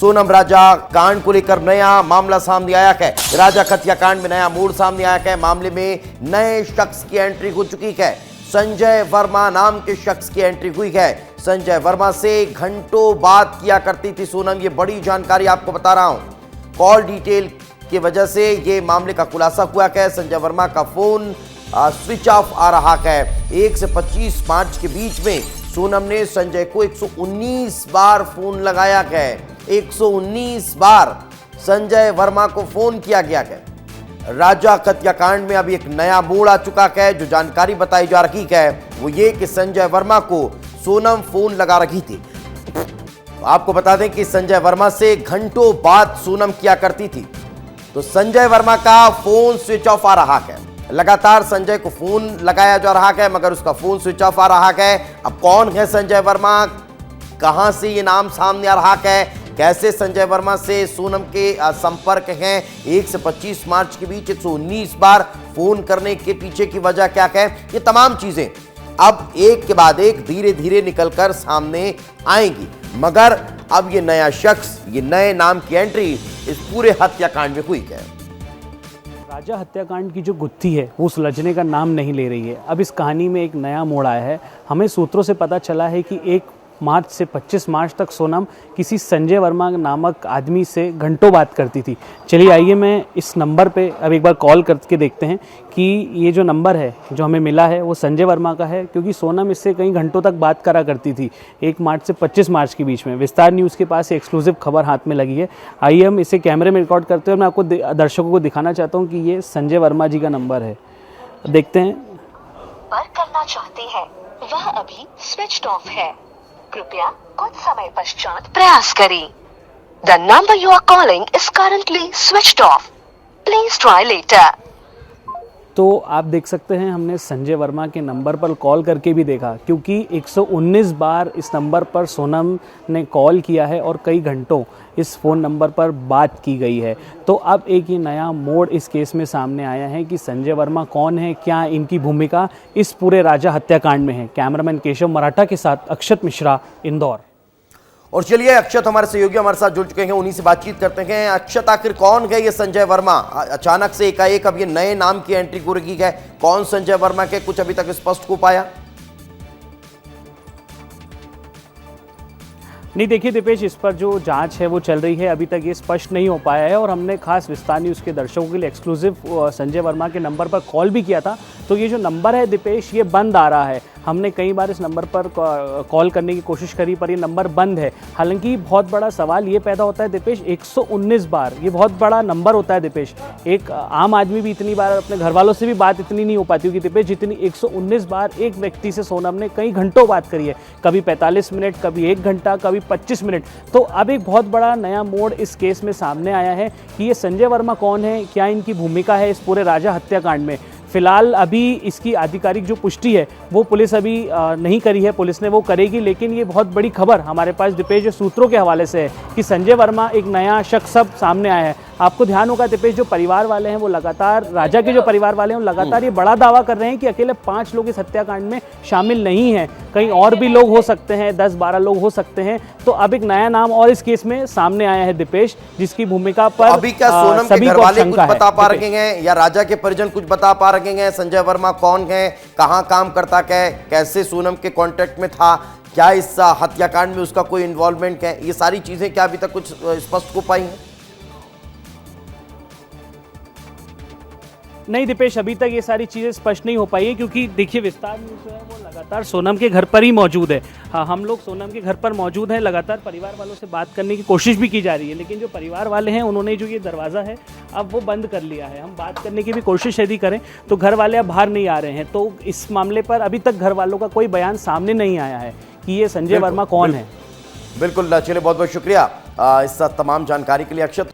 सोनम राजा कांड को लेकर नया मामला सामने आया है। राजा हत्याकांड में नया मोड़ सामने आया है। मामले में नए शख्स की एंट्री हो चुकी है। संजय वर्मा नाम के शख्स की एंट्री हुई है। संजय वर्मा से घंटों बात किया करती थी सोनम। ये बड़ी जानकारी आपको बता रहा हूं। कॉल डिटेल की वजह से ये मामले का खुलासा हुआ है। संजय वर्मा का फोन स्विच ऑफ आ रहा है। 1 से 25 मार्च के बीच में सोनम ने संजय को 119 बार फोन लगाया है। 119 बार संजय वर्मा को फोन किया गया है। राजा हत्याकांड में अभी एक नया मोड़ आ चुका है। जो जानकारी बताई जा रही है वो ये कि संजय वर्मा को सोनम फोन लगा रही थी। आपको बता दें कि संजय वर्मा से घंटों बात सोनम किया करती थी। तो संजय वर्मा का फोन स्विच ऑफ आ रहा है। लगातार संजय को फोन लगाया जा रहा है मगर उसका फोन स्विच ऑफ आ रहा है। अब कौन है संजय वर्मा, कहां से ये नाम सामने आ रहा है, कैसे संजय वर्मा से सोनम के संपर्क हैं, 1 से 25 मार्च के बीच 119 बार फोन करने के पीछे की वजह क्या है, ये तमाम चीजें अब एक के बाद एक धीरे धीरे निकलकर सामने आएंगी। मगर अब ये नया शख्स, ये नए नाम की एंट्री इस पूरे हत्याकांड में हुई है। राजा हत्याकांड की जो गुत्थी है वो सुलझने का नाम नहीं ले रही है। अब इस कहानी में एक नया मोड़ आया है। हमें सूत्रों से पता चला है कि 1 मार्च से 25 मार्च तक सोनम किसी संजय वर्मा नामक आदमी से घंटों बात करती थी। चलिए आइए मैं इस नंबर पे अब एक बार कॉल करके देखते हैं कि ये जो नंबर है जो हमें मिला है वो संजय वर्मा का है, क्योंकि सोनम इससे कई घंटों तक बात करा करती थी 1 मार्च से 25 मार्च के बीच में। विस्तार न्यूज़ के पास एक्सक्लूसिव खबर हाथ में लगी है। आइए हम इसे कैमरे में रिकॉर्ड करते हैं और मैं आपको दर्शकों को दिखाना चाहता हूँ कि ये संजय वर्मा जी का नंबर है। देखते हैं। संपर्क करना चाहते हैं वह अभी स्विच ऑफ है, कृपया कुछ समय पश्चात प्रयास करें। The number you are calling is currently switched off. Please try later. तो आप देख सकते हैं हमने संजय वर्मा के नंबर पर कॉल करके भी देखा, क्योंकि 119 बार इस नंबर पर सोनम ने कॉल किया है और कई घंटों इस फ़ोन नंबर पर बात की गई है। तो अब एक ये नया मोड़ इस केस में सामने आया है कि संजय वर्मा कौन है, क्या इनकी भूमिका इस पूरे राजा हत्याकांड में है। कैमरामैन केशव मराठा के साथ अक्षत मिश्रा, इंदौर। और चलिए अक्षत हमारे सहयोगी हमारे साथ जुड़ चुके हैं, उन्हीं से बातचीत करते हैं। अक्षत, आखिर कौन है ये संजय वर्मा? अचानक से एकाएक अब ये नए नाम की एंट्री हो रही है। कौन संजय वर्मा के कुछ अभी तक स्पष्ट हो पाया नहीं। देखिए दीपेश, इस पर जो जांच है वो चल रही है, अभी तक ये स्पष्ट नहीं हो पाया है। और हमने खास विस्तार न्यूज़ के दर्शकों के लिए एक्सक्लूसिव संजय वर्मा के नंबर पर कॉल भी किया था। तो ये जो नंबर है दीपेश, ये बंद आ रहा है। हमने कई बार इस नंबर पर कॉल करने की कोशिश करी पर ये नंबर बंद है। हालांकि बहुत बड़ा सवाल ये पैदा होता है दीपेश, 119 बार ये बहुत बड़ा नंबर होता है दीपेश। एक आम आदमी भी इतनी बार अपने घर वालों से भी बात इतनी नहीं हो पाती होगी दीपेश, जितनी 119 बार एक व्यक्ति से सोनम ने कई घंटों बात करी है। कभी 45 मिनट, कभी 1 घंटा, कभी 25 मिनट। तो अब एक बहुत बड़ा नया मोड़ इस केस में सामने आया है कि ये संजय वर्मा कौन है, क्या इनकी भूमिका है इस पूरे राजा हत्याकांड में। फिलहाल अभी इसकी आधिकारिक जो पुष्टि है वो पुलिस अभी नहीं करी है, पुलिस ने वो करेगी। लेकिन ये बहुत बड़ी खबर हमारे पास दीपेश जो सूत्रों के हवाले से है कि संजय वर्मा एक नया शख्स सब सामने आया है। आपको ध्यान होगा दीपेश, जो परिवार वाले हैं वो लगातार, राजा के जो परिवार वाले हैं वो लगातार ये बड़ा दावा कर रहे हैं कि अकेले 5 लोग इस हत्याकांड में शामिल नहीं हैं, कहीं और भी लोग हो सकते हैं, 10-12 लोग हो सकते हैं। तो अब एक नया नाम और इस केस में सामने आया है दीपेश, जिसकी भूमिका पर अभी क्या सोनम के घर वाले कुछ बता पा रहे हैं या राजा के परिजन कुछ बता पा रहे हैं? संजय वर्मा कौन है, कहां काम करता है, कैसे सोनम के कांटेक्ट में था, क्या इस हत्याकांड में उसका कोई इन्वॉल्वमेंट है, ये सारी चीजें क्या अभी तक कुछ स्पष्ट हो पाई हैं? नहीं दीपेश, अभी तक ये सारी चीज़ें स्पष्ट नहीं हो पाई है, क्योंकि देखिए विस्तार न्यूज़ जो है वो लगातार सोनम के घर पर ही मौजूद है। हाँ, हम लोग सोनम के घर पर मौजूद हैं, लगातार परिवार वालों से बात करने की कोशिश भी की जा रही है। लेकिन जो परिवार वाले हैं उन्होंने जो ये दरवाज़ा है अब वो बंद कर लिया है। हम बात करने की भी कोशिश यदि करें तो घर वाले अब बाहर नहीं आ रहे हैं। तो इस मामले पर अभी तक घर वालों का कोई बयान सामने नहीं आया है कि ये संजय वर्मा कौन है। बिल्कुल, चलिए बहुत बहुत शुक्रिया इस तमाम जानकारी के लिए अक्षत।